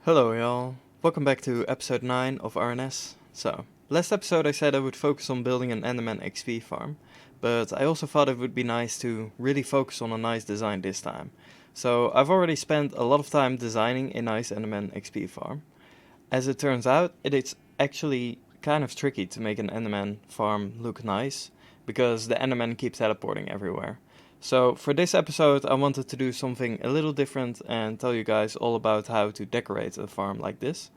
Hello y'all, welcome back to episode 9 of RNS. So, last episode I said I would focus on building an enderman XP farm, but I also thought it would be nice to really focus on a nice design this time. So I've already spent a lot of time designing a nice enderman XP farm. As it turns out, it is actually kind of tricky to make an enderman farm look nice, because the enderman keeps teleporting everywhere. So for this episode I wanted to do something a little different and tell you guys all about how to decorate a farm like this.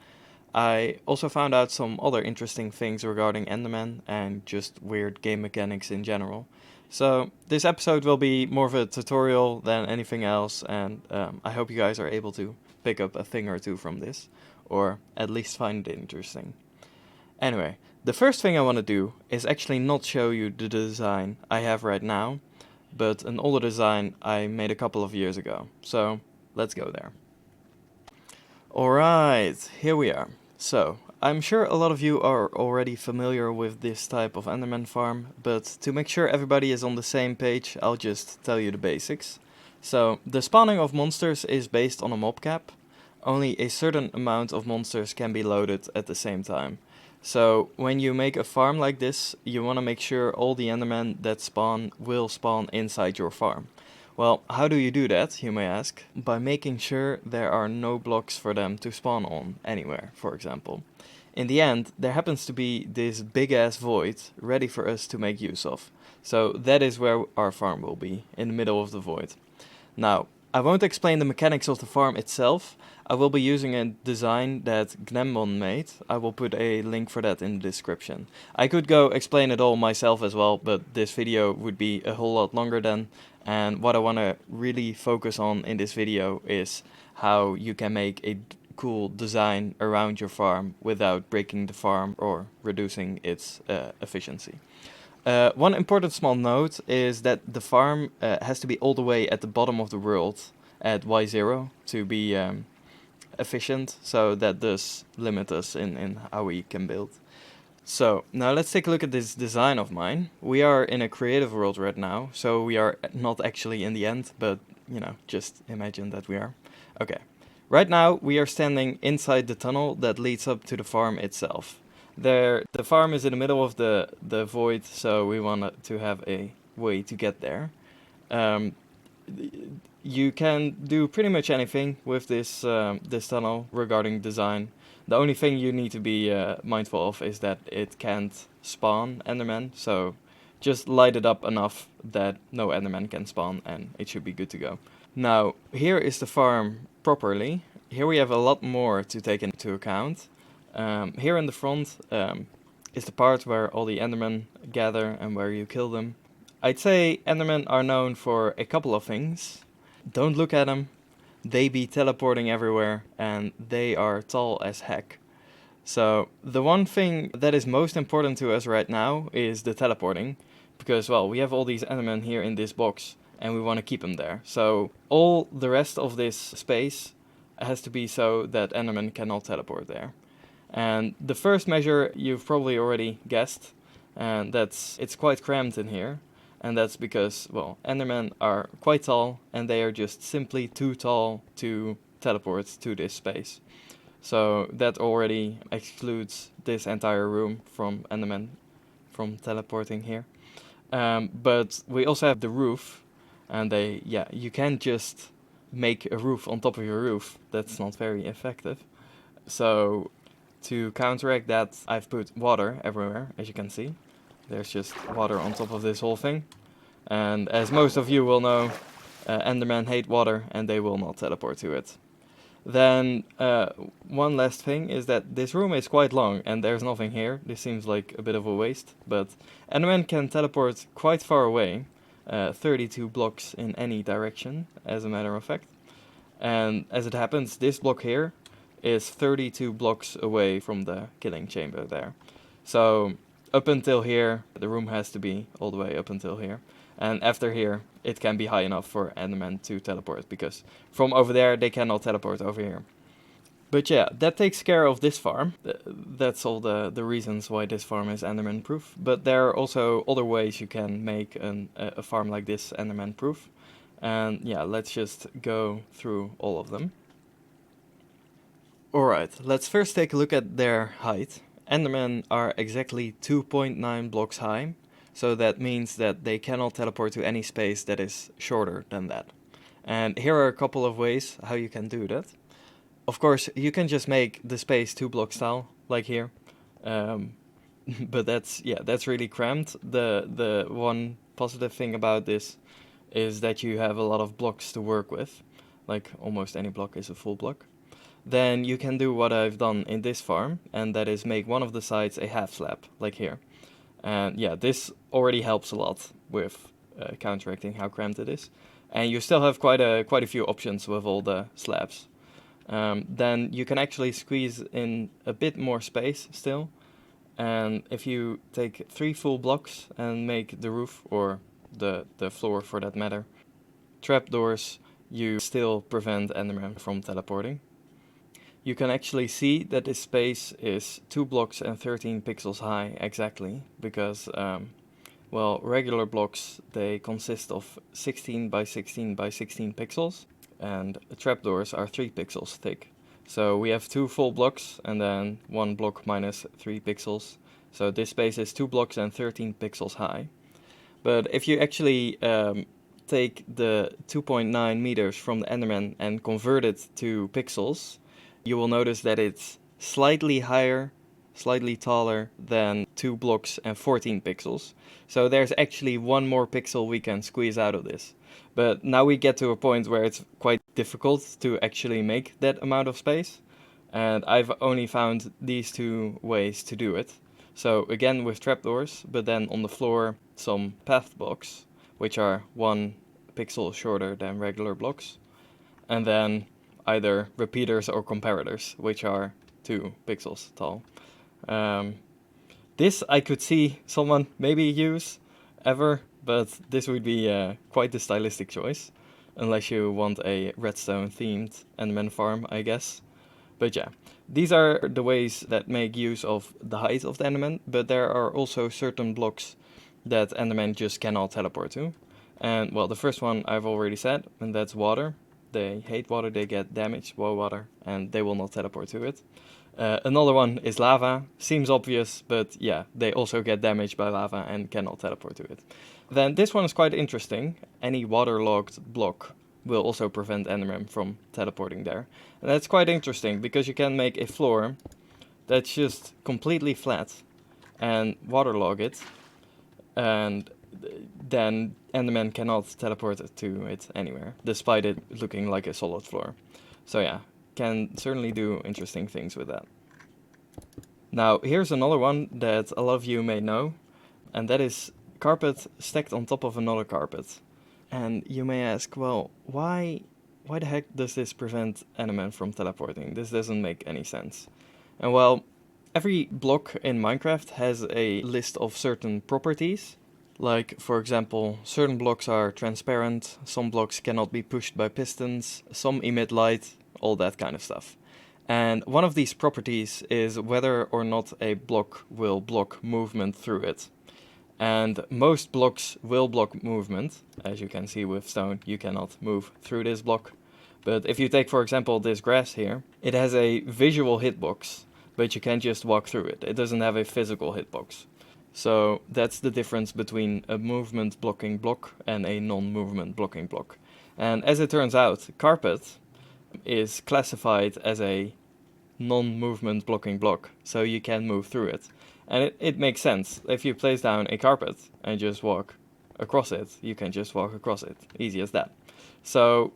I also found out some other interesting things regarding endermen and just weird game mechanics in general. So this episode will be more of a tutorial than anything else, and I hope you guys are able to pick up a thing or two from this, or at least find it interesting. Anyway, the first thing I want to do is actually not show you the design I have right now, but an older design I made a couple of years ago. So let's go there. Alright, here we are. So, I'm sure a lot of you are already familiar with this type of enderman farm, but to make sure everybody is on the same page, I'll just tell you the basics. So, the spawning of monsters is based on a mob cap. Only a certain amount of monsters can be loaded at the same time. So when you make a farm like this, you want to make sure all the endermen that spawn will spawn inside your farm. Well, how do you do that, you may ask? By making sure there are no blocks for them to spawn on anywhere, for example. In the end, there happens to be this big ass void ready for us to make use of. So that is where our farm will be, in the middle of the void. Now, I won't explain the mechanics of the farm itself. I will be using a design that Gnemmon made. I will put a link for that in the description. I could go explain it all myself as well, but this video would be a whole lot longer then. And what I want to really focus on in this video is how you can make a cool design around your farm without breaking the farm or reducing its efficiency. One important small note is that the farm has to be all the way at the bottom of the world at Y0 to be efficient, so that does limit us in how we can build. So now let's take a look at this design of mine. We are in a creative world right now, so we are not actually in the end, but you know, just imagine that we are. Okay, right now we are standing inside the tunnel that leads up to the farm itself. The farm is in the middle of the void, so we want to have a way to get there. You can do pretty much anything with this this tunnel regarding design. The only thing you need to be mindful of is that it can't spawn endermen, so just light it up enough that no enderman can spawn and it should be good to go. Now, here is the farm properly. Here we have a lot more to take into account. Here in the front is the part where all the endermen gather and where you kill them. I'd say endermen are known for a couple of things. Don't look at them. They be teleporting everywhere and they are tall as heck. So the one thing that is most important to us right now is the teleporting. Because, well, we have all these endermen here in this box and we want to keep them there. So all the rest of this space has to be so that endermen cannot teleport there. And the first measure you've probably already guessed, and it's quite cramped in here. And that's because, well, endermen are quite tall and they are just simply too tall to teleport to this space. So that already excludes this entire room from endermen from teleporting here. But we also have the roof, and you can't just make a roof on top of your roof. That's not very effective. So to counteract that, I've put water everywhere, as you can see. There's just water on top of this whole thing. And as most of you will know, endermen hate water and they will not teleport to it. Then one last thing is that this room is quite long and there's nothing here. This seems like a bit of a waste, but endermen can teleport quite far away, 32 blocks in any direction, as a matter of fact. And as it happens, this block here is 32 blocks away from the killing chamber there. So up until here, the room has to be all the way up until here. And after here, it can be high enough for endermen to teleport, because from over there, they cannot teleport over here. But yeah, that takes care of this farm. That's all the reasons why this farm is enderman proof. But there are also other ways you can make a farm like this enderman proof. And yeah, let's just go through all of them. Alright, let's first take a look at their height. Endermen are exactly 2.9 blocks high, so that means that they cannot teleport to any space that is shorter than that. And here are a couple of ways how you can do that. Of course, you can just make the space 2 blocks tall, like here. But that's really cramped. The one positive thing about this is that you have a lot of blocks to work with. Like almost any block is a full block. Then you can do what I've done in this farm, and that is make one of the sides a half slab, like here. And yeah, this already helps a lot with counteracting how cramped it is. And you still have quite a few options with all the slabs. Then you can actually squeeze in a bit more space still. And if you take 3 full blocks and make the roof, or the floor for that matter, trapdoors, you still prevent enderman from teleporting. You can actually see that this space is 2 blocks and 13 pixels high exactly, because, well, regular blocks, they consist of 16 by 16 by 16 pixels, and trapdoors are 3 pixels thick. So we have 2 full blocks and then 1 block minus 3 pixels. So this space is 2 blocks and 13 pixels high. But if you actually take the 2.9 meters from the enderman and convert it to pixels, you will notice that it's slightly higher, slightly taller than 2 blocks and 14 pixels. So there's actually 1 more pixel we can squeeze out of this. But now we get to a point where it's quite difficult to actually make that amount of space. And I've only found these 2 ways to do it. So again with trapdoors, but then on the floor some path blocks, which are 1 pixel shorter than regular blocks. And then either repeaters or comparators, which are 2 pixels tall. This I could see someone maybe use ever, but this would be quite the stylistic choice, unless you want a redstone themed enderman farm, I guess. But yeah, these are the ways that make use of the height of the enderman, but there are also certain blocks that endermen just cannot teleport to. And well, the first one I've already said, and that's water. They hate water, they get damaged by water, and they will not teleport to it. Another one is lava. Seems obvious, but yeah, they also get damaged by lava and cannot teleport to it. Then this one is quite interesting. Any waterlogged block will also prevent endermen from teleporting there. And that's quite interesting, because you can make a floor that's just completely flat and waterlog it, and then enderman cannot teleport to it anywhere, despite it looking like a solid floor. So yeah, can certainly do interesting things with that. Now here's another one that a lot of you may know, and that is carpet stacked on top of another carpet. And you may ask, well, why the heck does this prevent endermen from teleporting? This doesn't make any sense. And well, every block in Minecraft has a list of certain properties. Like, for example, certain blocks are transparent, some blocks cannot be pushed by pistons, some emit light, all that kind of stuff. And one of these properties is whether or not a block will block movement through it. And most blocks will block movement. As you can see with stone, you cannot move through this block. But if you take, for example, this grass here, it has a visual hitbox, but you can't just walk through it. It doesn't have a physical hitbox. So that's the difference between a movement blocking block and a non-movement blocking block. And as it turns out, carpet is classified as a non-movement blocking block, so you can move through it. And it makes sense. If you place down a carpet and just walk across it, you can just walk across it. Easy as that. So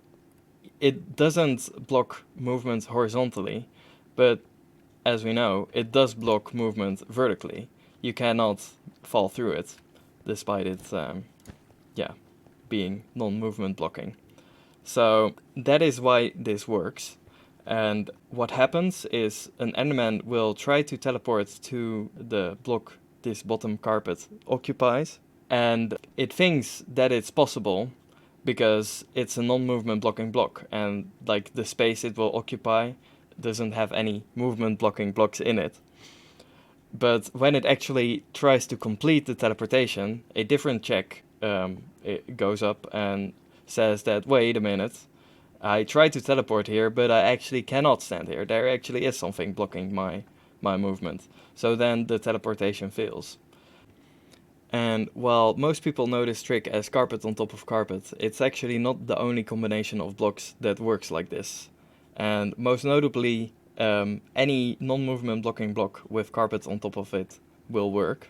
it doesn't block movement horizontally, but as we know, it does block movement vertically. You cannot fall through it, despite it being non-movement blocking. So that is why this works. And what happens is an enderman will try to teleport to the block this bottom carpet occupies, and it thinks that it's possible because it's a non-movement blocking block, and like the space it will occupy doesn't have any movement blocking blocks in it. But when it actually tries to complete the teleportation, a different check it goes up and says that, wait a minute, I try to teleport here, but I actually cannot stand here. There actually is something blocking my movement. So then the teleportation fails. And while most people know this trick as carpet on top of carpet, it's actually not the only combination of blocks that works like this. And most notably, any non-movement blocking block with carpet on top of it will work.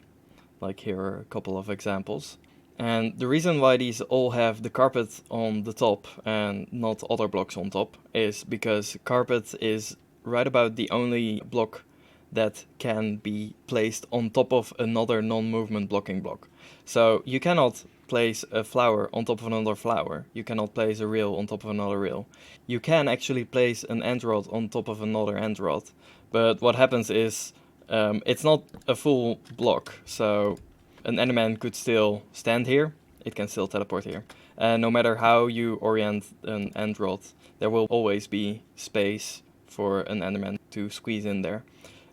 Like here are a couple of examples. And the reason why these all have the carpet on the top and not other blocks on top is because carpet is right about the only block that can be placed on top of another non-movement blocking block. So you cannot place a flower on top of another flower. You cannot place a rail on top of another rail. You can actually place an end rod on top of another end rod. But what happens is it's not a full block. So an enderman could still stand here. It can still teleport here. And no matter how you orient an end rod, there will always be space for an enderman to squeeze in there.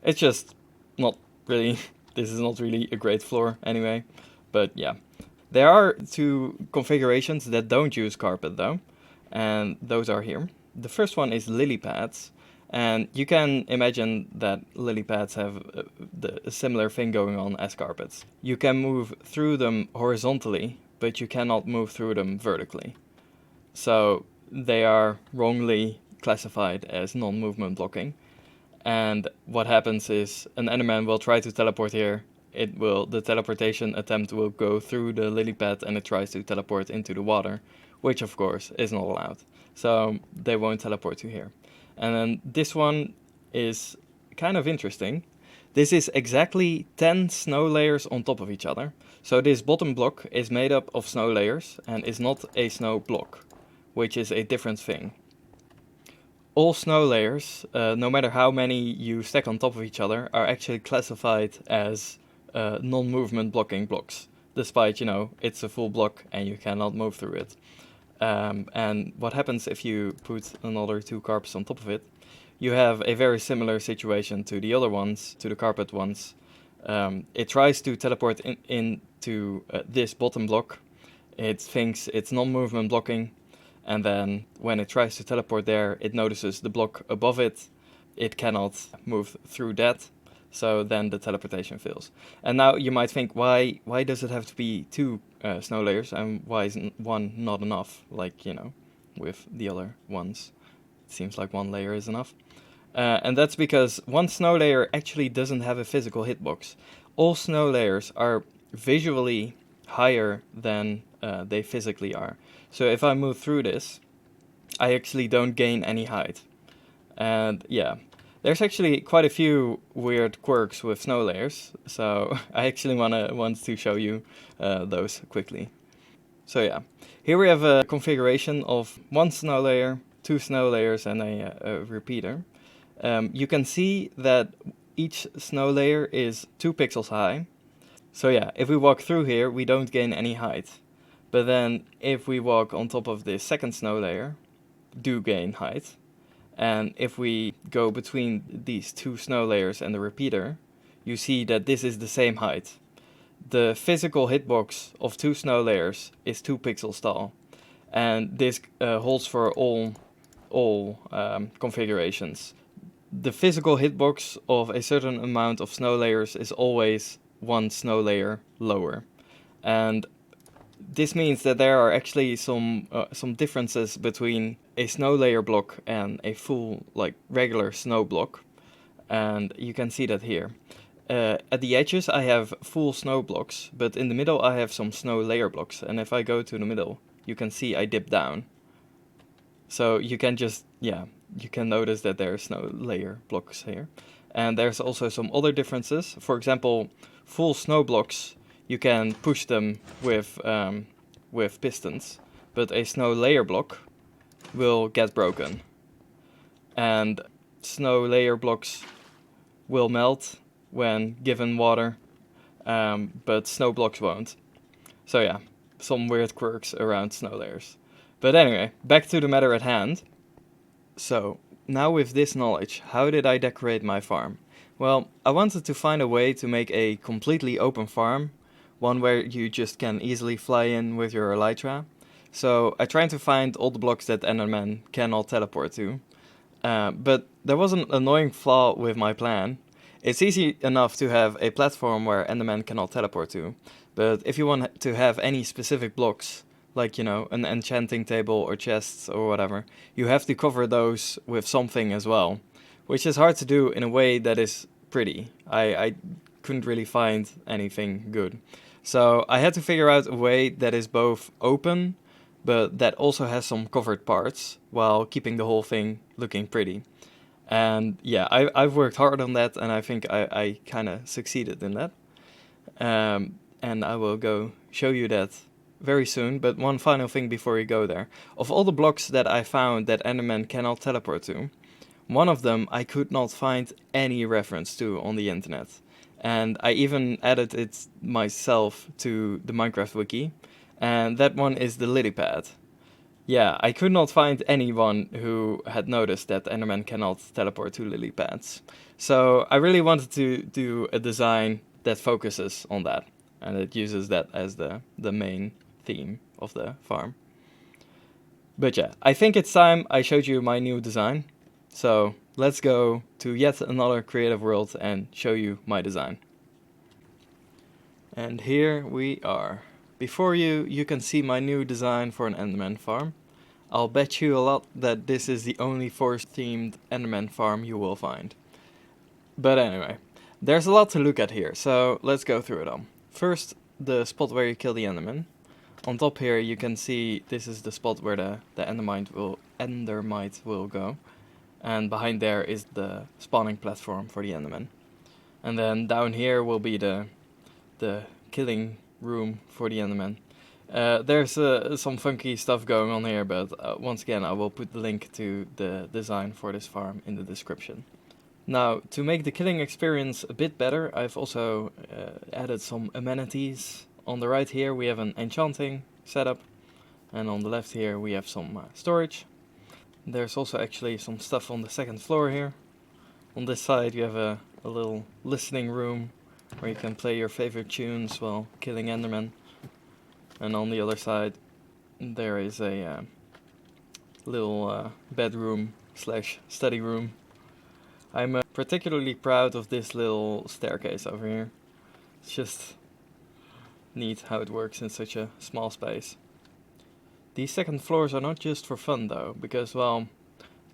It's just not really, this is not really a great floor anyway, but yeah. There are two configurations that don't use carpet though, and those are here. The first one is lily pads, and you can imagine that lily pads have a similar thing going on as carpets. You can move through them horizontally, but you cannot move through them vertically. So they are wrongly classified as non-movement blocking. And what happens is an enderman will try to teleport here. The teleportation attempt will go through the lily pad and it tries to teleport into the water, which of course is not allowed. So they won't teleport to here. And then this one is kind of interesting. This is exactly 10 snow layers on top of each other. So this bottom block is made up of snow layers and is not a snow block, which is a different thing. All snow layers, no matter how many you stack on top of each other, are actually classified as non-movement blocking blocks, despite, it's a full block and you cannot move through it. And what happens if you put another 2 carpets on top of it? You have a very similar situation to the other ones, to the carpet ones. It tries to teleport into this bottom block. It thinks it's non-movement blocking. And then when it tries to teleport there, it notices the block above it. It cannot move through that. So then the teleportation fails. And now you might think, why does it have to be 2 snow layers? And why isn't 1 not enough? Like, with the other ones. It seems like 1 layer is enough. And that's because 1 snow layer actually doesn't have a physical hitbox. All snow layers are visually higher than they physically are. So if I move through this, I actually don't gain any height. And yeah, there's actually quite a few weird quirks with snow layers. So I actually want to show you those quickly. So yeah, here we have a configuration of 1 snow layer, 2 snow layers and a repeater. You can see that each snow layer is 2 pixels high. So yeah, if we walk through here, we don't gain any height. But then if we walk on top of the second snow layer, do gain height. And if we go between these 2 snow layers and the repeater, you see that this is the same height. The physical hitbox of 2 snow layers is 2 pixels tall. And this holds for all configurations. The physical hitbox of a certain amount of snow layers is always 1 snow layer lower. And this means that there are actually some differences between a snow layer block and a full, regular snow block. And you can see that here. At the edges I have full snow blocks, but in the middle I have some snow layer blocks. And if I go to the middle, you can see I dip down. So you can you can notice that there are snow layer blocks here. And there's also some other differences. For example, full snow blocks, you can push them with pistons, but a snow layer block will get broken. And snow layer blocks will melt when given water, but snow blocks won't. So yeah, some weird quirks around snow layers. But anyway, back to the matter at hand. So, now with this knowledge, how did I decorate my farm? Well, I wanted to find a way to make a completely open farm, one where you just can easily fly in with your elytra, So I tried to find all the blocks that endermen cannot teleport to. But there was an annoying flaw with my plan. It's easy enough to have a platform where endermen cannot teleport to, but if you want to have any specific blocks, like, you know, an enchanting table or chests or whatever, you have to cover those with something as well, which is hard to do in a way that is pretty. I couldn't really find anything good. So I had to figure out a way that is both open, but that also has some covered parts, while keeping the whole thing looking pretty. And yeah, I've worked hard on that, and I think I kind of succeeded in that. And I will go show you that very soon. But one final thing before we go there. Of all the blocks that I found that endermen cannot teleport to, one of them I could not find any reference to on the internet. And I even added it myself to the Minecraft wiki. And that one is the lily pad. Yeah, I could not find anyone who had noticed that endermen cannot teleport to lily pads. So I really wanted to do a design that focuses on that. And it uses that as the main theme of the farm. But yeah, I think it's time I showed you my new design. So let's go to yet another creative world and show you my design. And here we are. Before you, you can see my new design for an enderman farm. I'll bet you a lot that this is the only forest-themed enderman farm you will find. But anyway, there's a lot to look at here, so let's go through it all. First, the spot where you kill the enderman. On top here you can see this is the spot where the endermite will go. And behind there is the spawning platform for the enderman. And then down here will be the killing room for the enderman. There's some funky stuff going on here, but once again I will put the link to the design for this farm in the description. Now, to make the killing experience a bit better, I've also added some amenities. On the right here we have an enchanting setup, and on the left here we have some storage. There's also actually some stuff on the second floor here. On this side you have a little listening room where you can play your favorite tunes while killing endermen. And on the other side there is a little bedroom slash study room. I'm particularly proud of this little staircase over here. It's just neat how it works in such a small space. These second floors are not just for fun though, because, well,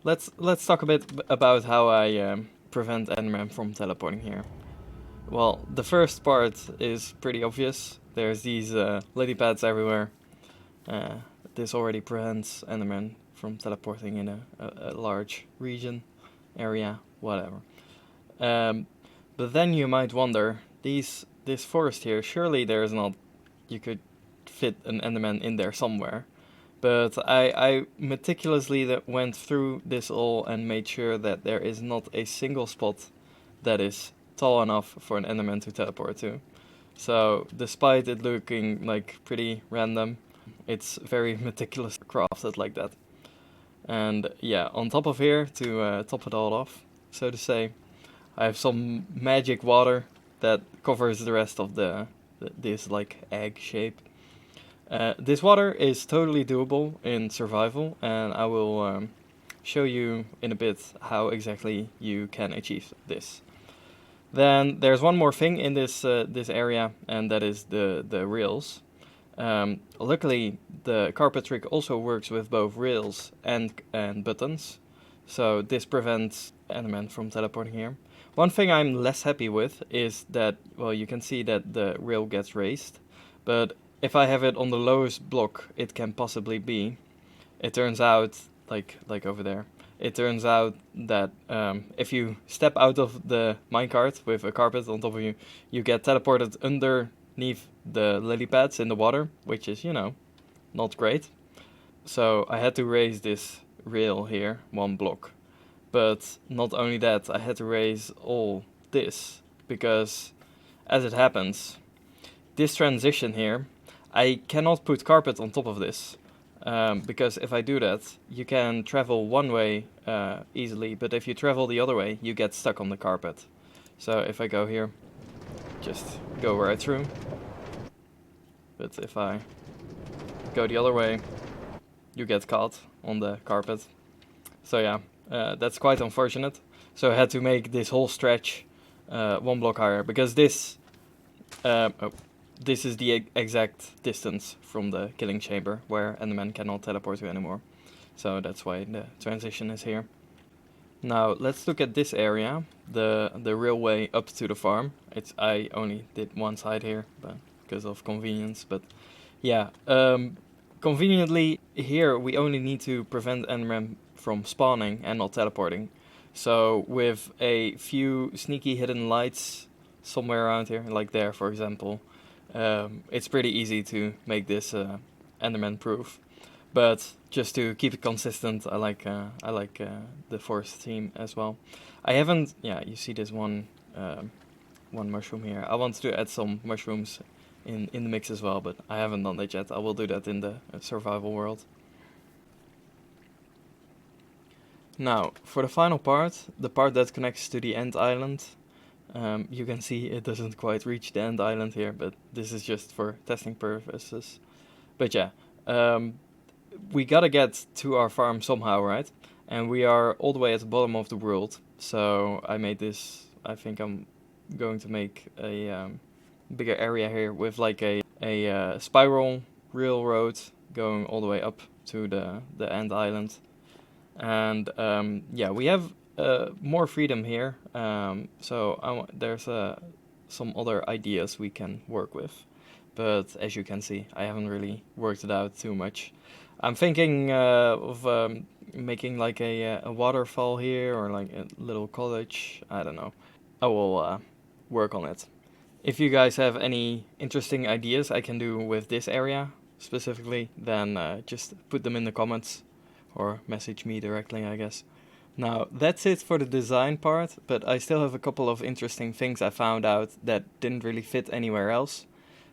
let's talk a bit about how I prevent endermen from teleporting here. Well, the first part is pretty obvious. There's these lily pads everywhere. This already prevents endermen from teleporting in a large region, area, whatever. But then you might wonder, this forest here, surely there's not, you could fit an enderman in there somewhere. But I meticulously went through this all and made sure that there is not a single spot that is tall enough for an enderman to teleport to. So despite it looking like pretty random, it's very meticulous crafted like that. And yeah, on top of here, to top it all off, so to say, I have some magic water that covers the rest of this like egg shape. This water is totally doable in survival, and I will show you in a bit how exactly you can achieve this. Then there's one more thing in this area, and that is the rails. Luckily, the carpet trick also works with both rails and buttons, so this prevents endermen from teleporting here. One thing I'm less happy with is that, well, you can see that the rail gets raised, but if I have it on the lowest block it can possibly be, it turns out, like over there, it turns out that if you step out of the minecart with a carpet on top of you, you get teleported underneath the lily pads in the water, which is, you know, not great. So I had to raise this rail here one block. But not only that, I had to raise all this, because as it happens, this transition here, I cannot put carpet on top of this, because if I do that, you can travel one way easily, but if you travel the other way, you get stuck on the carpet. So if I go here, just go right through. But if I go the other way, you get caught on the carpet. So yeah, that's quite unfortunate. So I had to make this whole stretch 1 block higher, because this this is the exact distance from the killing chamber where endermen cannot teleport to anymore. So that's why the transition is here. Now let's look at this area, the real way up to the farm. I only did one side here, but because of convenience. But yeah, conveniently here we only need to prevent endermen from spawning and not teleporting. So with a few sneaky hidden lights somewhere around here, like there for example, it's pretty easy to make this enderman proof. But just to keep it consistent, I like the forest theme as well. I haven't, yeah, you see this one mushroom here. I want to add some mushrooms in the mix as well, but I haven't done that yet. I will do that in the survival world. Now, for the final part, the part that connects to the end island, you can see it doesn't quite reach the end island here, but this is just for testing purposes. But yeah, we gotta get to our farm somehow, right? And we are all the way at the bottom of the world, so I made this. I think I'm going to make a bigger area here with like a spiral railroad going all the way up to the end island. And yeah, we have more freedom here, so there's some other ideas we can work with. But as you can see, I haven't really worked it out too much. I'm thinking of making like a waterfall here, or like a little cottage. I don't know. I will work on it. If you guys have any interesting ideas I can do with this area specifically, then just put them in the comments or message me directly, I guess. Now, that's it for the design part, but I still have a couple of interesting things I found out that didn't really fit anywhere else.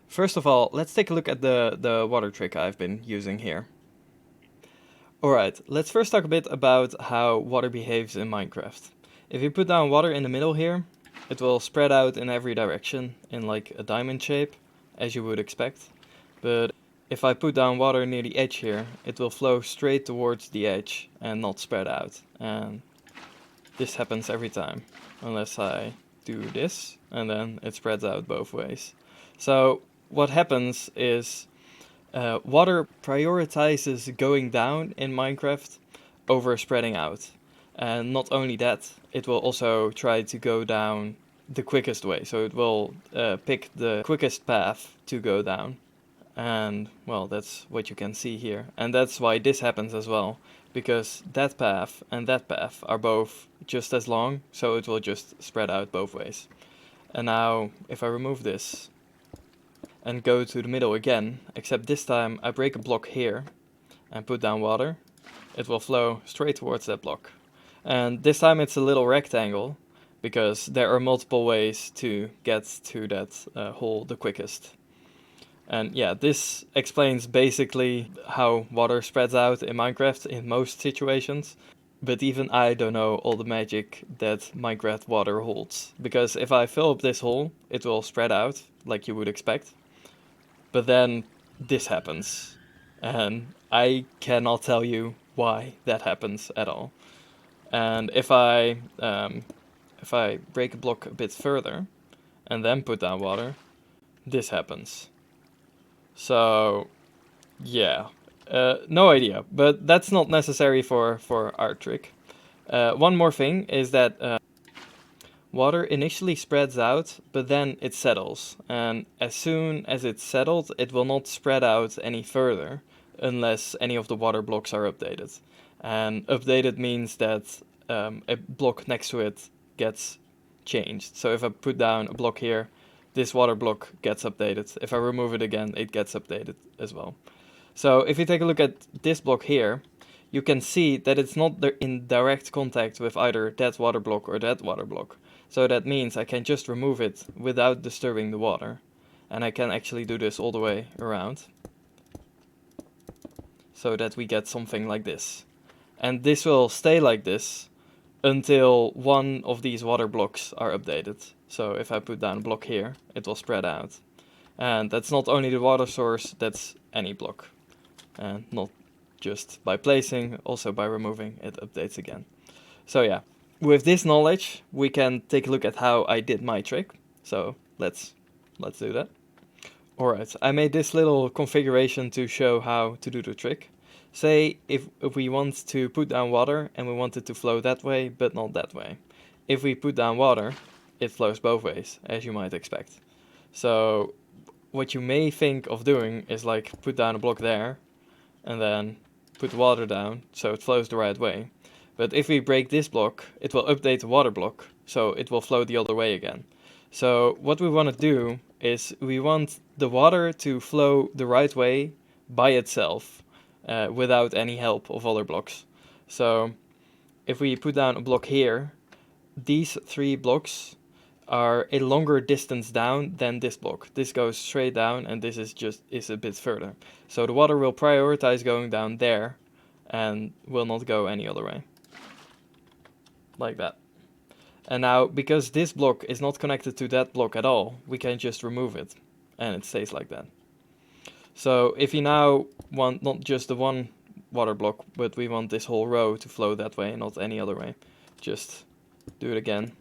First of all, let's take a look at the water trick I've been using here. Alright, let's first talk a bit about how water behaves in Minecraft. If you put down water in the middle here, it will spread out in every direction in like a diamond shape, as you would expect. But if I put down water near the edge here, it will flow straight towards the edge and not spread out. And this happens every time, unless I do this, and then it spreads out both ways. So what happens is water prioritizes going down in Minecraft over spreading out. And not only that, it will also try to go down the quickest way. So it will pick the quickest path to go down. And well, that's what you can see here. And that's why this happens as well. Because that path and that path are both just as long. So it will just spread out both ways. And now, if I remove this and go to the middle again, except this time I break a block here and put down water, it will flow straight towards that block. And this time it's a little rectangle, because there are multiple ways to get to that hole the quickest. And yeah, this explains basically how water spreads out in Minecraft in most situations. But even I don't know all the magic that Minecraft water holds. Because if I fill up this hole, it will spread out, like you would expect. But then this happens. And I cannot tell you why that happens at all. And if I break a block a bit further and then put down water, this happens. So yeah, no idea, but that's not necessary for our trick. One more thing is that water initially spreads out, but then it settles, and as soon as it's settled, it will not spread out any further unless any of the water blocks are updated. And updated means that a block next to it gets changed. So if I put down a block here, this water block gets updated. If I remove it again, it gets updated as well. So if you take a look at this block here, you can see that it's not in direct contact with either that water block or that water block. So that means I can just remove it without disturbing the water. And I can actually do this all the way around, so that we get something like this. And this will stay like this until one of these water blocks are updated. So if I put down a block here, it will spread out. And that's not only the water source, that's any block. And not just by placing, also by removing, it updates again. So yeah, with this knowledge, we can take a look at how I did my trick. So let's do that. Alright, I made this little configuration to show how to do the trick. Say if we want to put down water and we want it to flow that way, but not that way. If we put down water, it flows both ways, as you might expect. So what you may think of doing is like put down a block there, and then put the water down, so it flows the right way. But if we break this block, it will update the water block, so it will flow the other way again. So what we want to do is we want the water to flow the right way by itself, without any help of other blocks. So if we put down a block here, these 3 blocks are a longer distance down than this block. This goes straight down and this is a bit further. So the water will prioritize going down there and will not go any other way. Like that. And now, because this block is not connected to that block at all, we can just remove it and it stays like that. So if you now want not just the one water block, but we want this whole row to flow that way, not any other way, just do it again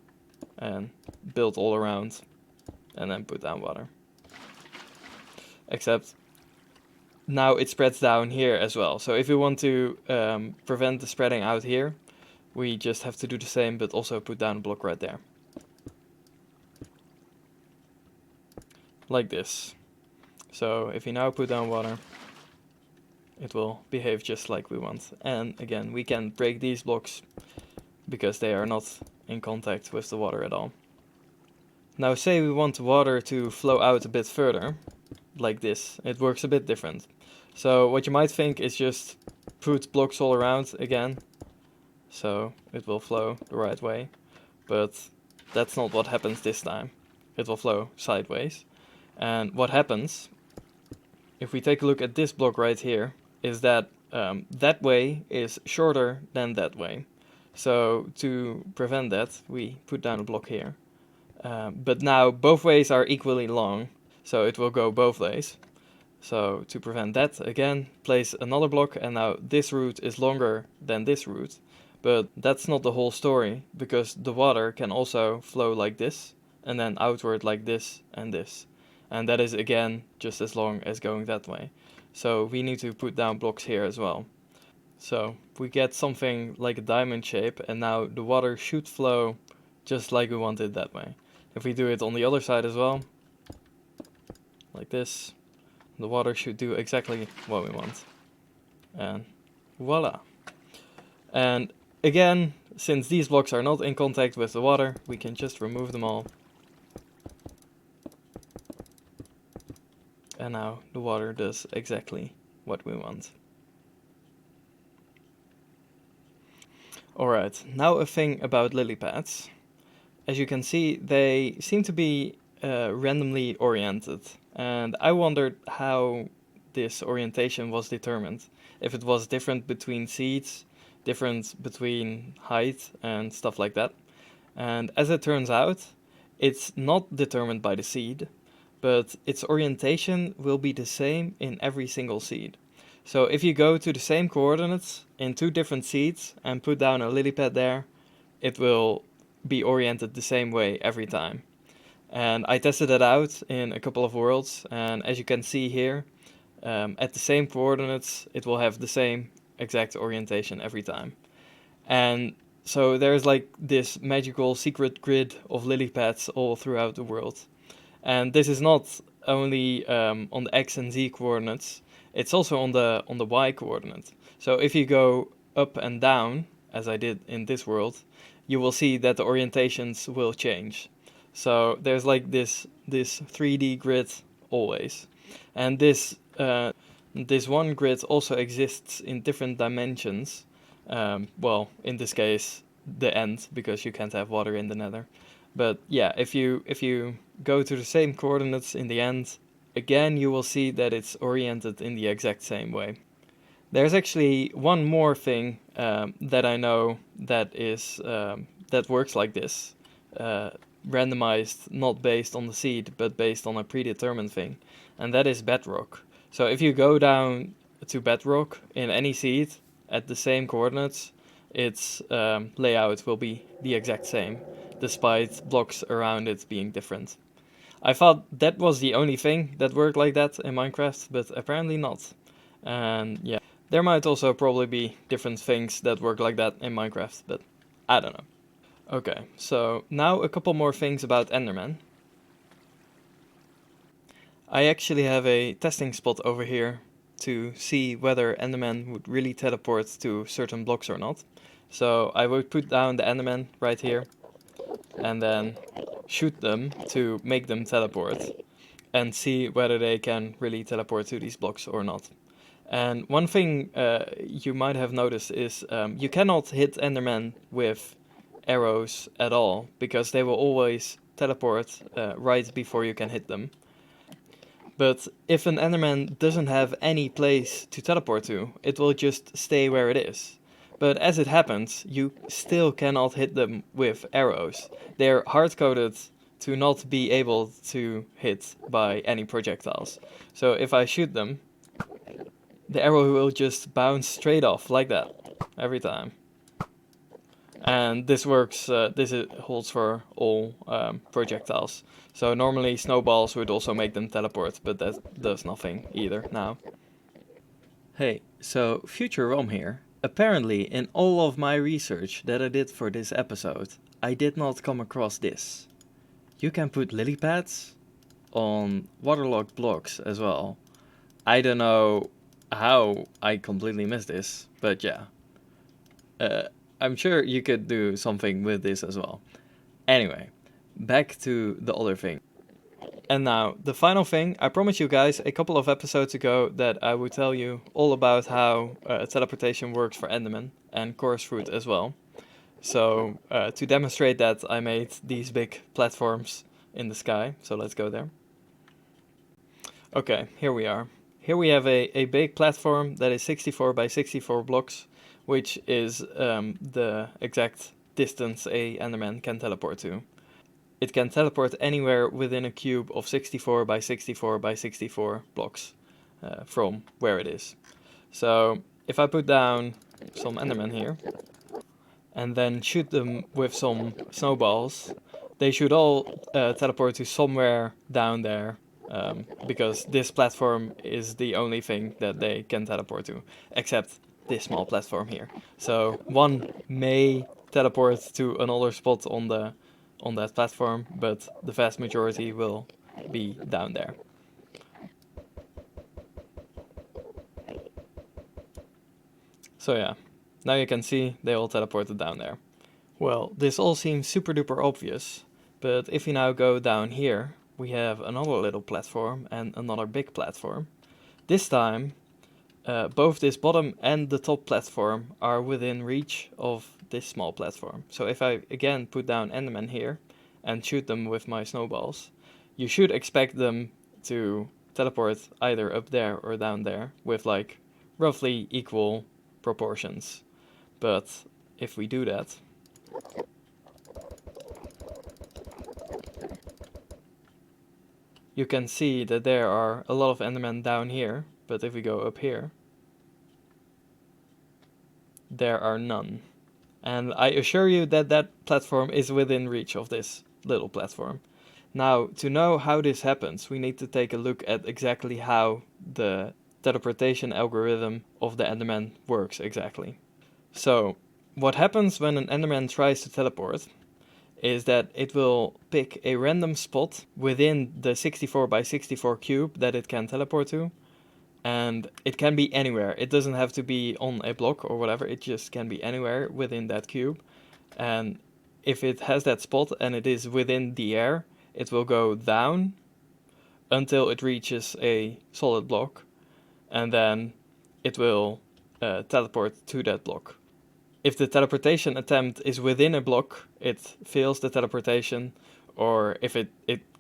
and build all around and then put down water. Except now it spreads down here as well. So if we want to prevent the spreading out here, we just have to do the same, but also put down a block right there. Like this. So if we now put down water, it will behave just like we want. And again, we can break these blocks because they are not in contact with the water at all. Now say we want the water to flow out a bit further, like this. It works a bit different. So what you might think is just put blocks all around again, so it will flow the right way. But that's not what happens this time. It will flow sideways. And what happens, if we take a look at this block right here, is that that way is shorter than that way. So to prevent that, we put down a block here. But now both ways are equally long, so it will go both ways. So to prevent that, again, place another block, and now this route is longer than this route. But that's not the whole story, because the water can also flow like this, and then outward like this and this. And that is again just as long as going that way. So we need to put down blocks here as well. So we get something like a diamond shape, and now the water should flow just like we want it that way. If we do it on the other side as well, like this, the water should do exactly what we want. And voila. And again, since these blocks are not in contact with the water, we can just remove them all. And now the water does exactly what we want. Alright, now a thing about lily pads. As you can see, they seem to be randomly oriented. And I wondered how this orientation was determined. If it was different between seeds, different between height and stuff like that. And as it turns out, it's not determined by the seed, but its orientation will be the same in every single seed. So if you go to the same coordinates in 2 different seeds and put down a lily pad there, it will be oriented the same way every time. And I tested it out in a couple of worlds, and as you can see here, at the same coordinates, it will have the same exact orientation every time. And so there's like this magical secret grid of lily pads all throughout the world. And this is not only on the X and Z coordinates, it's also on the Y coordinate. So if you go up and down, as I did in this world, you will see that the orientations will change. So there's like this 3D grid always. And this one grid also exists in different dimensions. Well, in this case, the end, because you can't have water in the nether. But yeah, if you go to the same coordinates in the end, again you will see that it's oriented in the exact same way. There's actually one more thing that I know that is that works like this, randomized, not based on the seed, but based on a predetermined thing, and that is bedrock. So if you go down to bedrock in any seed at the same coordinates, its layout will be the exact same, despite blocks around it being different. I thought that was the only thing that worked like that in Minecraft, but apparently not. And yeah, there might also probably be different things that work like that in Minecraft, but I don't know. Okay, so now a couple more things about Enderman. I actually have a testing spot over here to see whether Enderman would really teleport to certain blocks or not. So I would put down the Enderman right here and then shoot them to make them teleport and see whether they can really teleport to these blocks or not. And one thing you might have noticed is you cannot hit Enderman with arrows at all, because they will always teleport right before you can hit them. But if an Enderman doesn't have any place to teleport to, it will just stay where it is. But as it happens, you still cannot hit them with arrows. They're hard-coded to not be able to hit by any projectiles. So if I shoot them, the arrow will just bounce straight off like that every time. And this works, holds for all projectiles. So normally snowballs would also make them teleport, but that does nothing either now. Hey, so Future Rom here. Apparently in all of my research that I did for this episode, I did not come across this. You can put lily pads on waterlogged blocks as well. I don't know how I completely missed this, but yeah. I'm sure you could do something with this as well. Anyway, back to the other thing. And now, the final thing, I promised you guys a couple of episodes ago that I would tell you all about how teleportation works for Enderman and Chorus Fruit as well. So, to demonstrate that, I made these big platforms in the sky, so let's go there. Okay, here we are. Here we have a big platform that is 64 by 64 blocks, which is the exact distance a Enderman can teleport to. It can teleport anywhere within a cube of 64 by 64 by 64 blocks from where it is. So if I put down some Endermen here and then shoot them with some snowballs, they should all teleport to somewhere down there, because this platform is the only thing that they can teleport to, except this small platform here. So one may teleport to another spot on that platform, but the vast majority will be down there. So yeah, now you can see they all teleported down there. Well, this all seems super duper obvious, but if you now go down here, we have another little platform and another big platform. This time, both this bottom and the top platform are within reach of this small platform. So if I again put down Endermen here and shoot them with my snowballs, you should expect them to teleport either up there or down there with like roughly equal proportions. But if we do that, you can see that there are a lot of Endermen down here, but if we go up here, there are none. And I assure you that that platform is within reach of this little platform. Now, to know how this happens, we need to take a look at exactly how the teleportation algorithm of the Enderman works exactly. So, what happens when an Enderman tries to teleport is that it will pick a random spot within the 64 by 64 cube that it can teleport to, and it can be anywhere. It doesn't have to be on a block or whatever, it just can be anywhere within that cube. And if it has that spot and it is within the air, it will go down until it reaches a solid block, and then it will teleport to that block. If the teleportation attempt is within a block, it fails the teleportation, or if it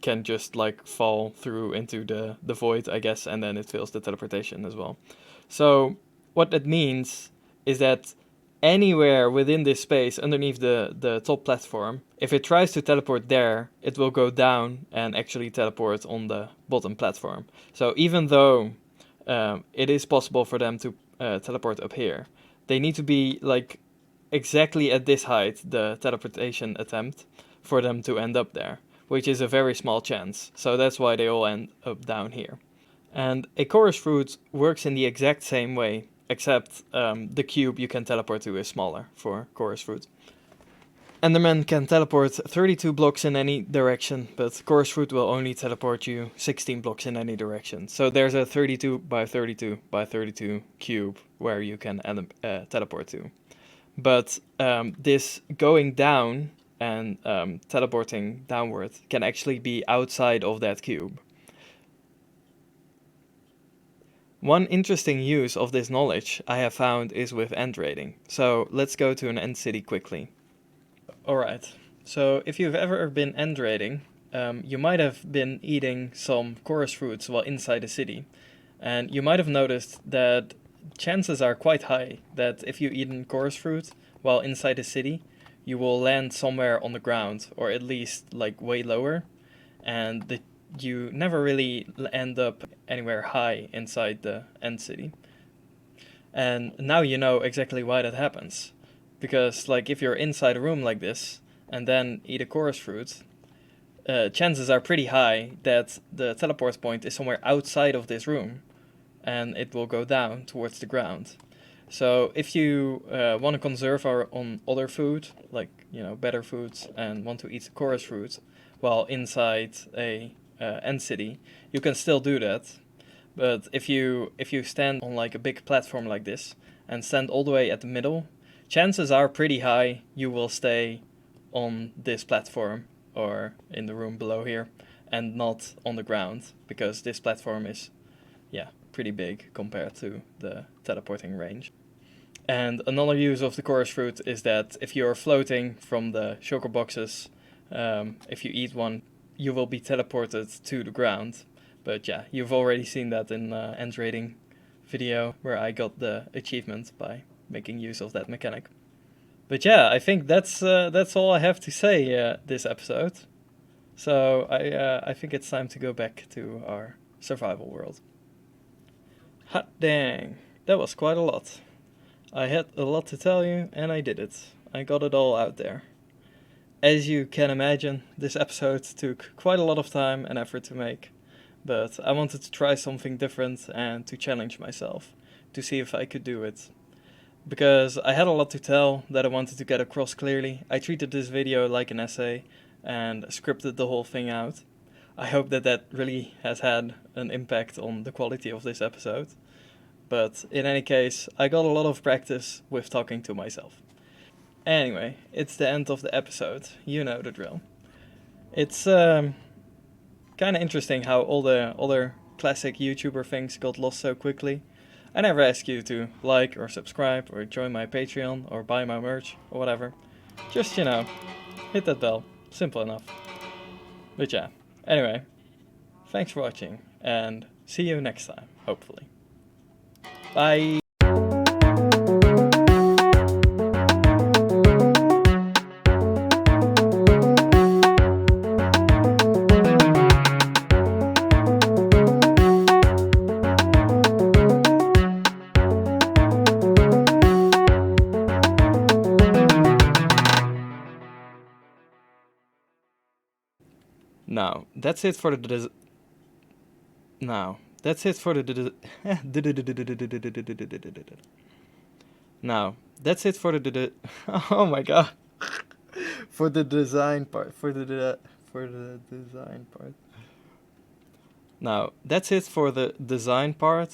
can just like fall through into the void, I guess, and then it fails the teleportation as well. So what that means is that anywhere within this space underneath the top platform, if it tries to teleport there, it will go down and actually teleport on the bottom platform. So even though it is possible for them to teleport up here. They need to be like exactly at this height, the teleportation attempt, for them to end up there, which is a very small chance. So that's why they all end up down here. And a chorus fruit works in the exact same way, except the cube you can teleport to is smaller for chorus fruit. Enderman can teleport 32 blocks in any direction, but chorus fruit will only teleport you 16 blocks in any direction. So there's a 32 by 32 by 32 cube where you can teleport to. But this going down and teleporting downward can actually be outside of that cube. One interesting use of this knowledge I have found is with end raiding. So let's go to an end city quickly. Alright, so if you've ever been end raiding, you might have been eating some chorus fruits while inside a city. And you might have noticed that chances are quite high that if you eat a chorus fruit while inside a city, you will land somewhere on the ground, or at least like way lower, and you never really end up anywhere high inside the end city. And now you know exactly why that happens. Because like if you're inside a room like this and then eat a chorus fruit, chances are pretty high that the teleport point is somewhere outside of this room, and it will go down towards the ground. So if you want to conserve on other food, like better foods, and want to eat chorus fruit while inside a end city, you can still do that. But if you stand on like a big platform like this and stand all the way at the middle, chances are pretty high you will stay on this platform or in the room below here and not on the ground, because this platform is pretty big compared to the teleporting range. And another use of the chorus fruit is that if you're floating from the shulker boxes, if you eat one, you will be teleported to the ground. But yeah, you've already seen that in the end raiding video where I got the achievement by making use of that mechanic. But yeah, I think that's all I have to say this episode. So I think it's time to go back to our survival world. Hot dang, that was quite a lot. I had a lot to tell you, and I did it. I got it all out there. As you can imagine, this episode took quite a lot of time and effort to make, but I wanted to try something different and to challenge myself, to see if I could do it. Because I had a lot to tell that I wanted to get across clearly, I treated this video like an essay and scripted the whole thing out. I hope that really has had an impact on the quality of this episode. But in any case, I got a lot of practice with talking to myself. Anyway, it's the end of the episode. You know the drill. It's kind of interesting how all the other classic YouTuber things got lost so quickly. I never ask you to like or subscribe or join my Patreon or buy my merch or whatever. Just, hit that bell. Simple enough. But yeah, anyway, thanks for watching and see you next time, hopefully. Bye! Now, that's it for the Now, that's it for the Now, that's it for the oh my god. For the design part. For the design part. Now, that's it for the design part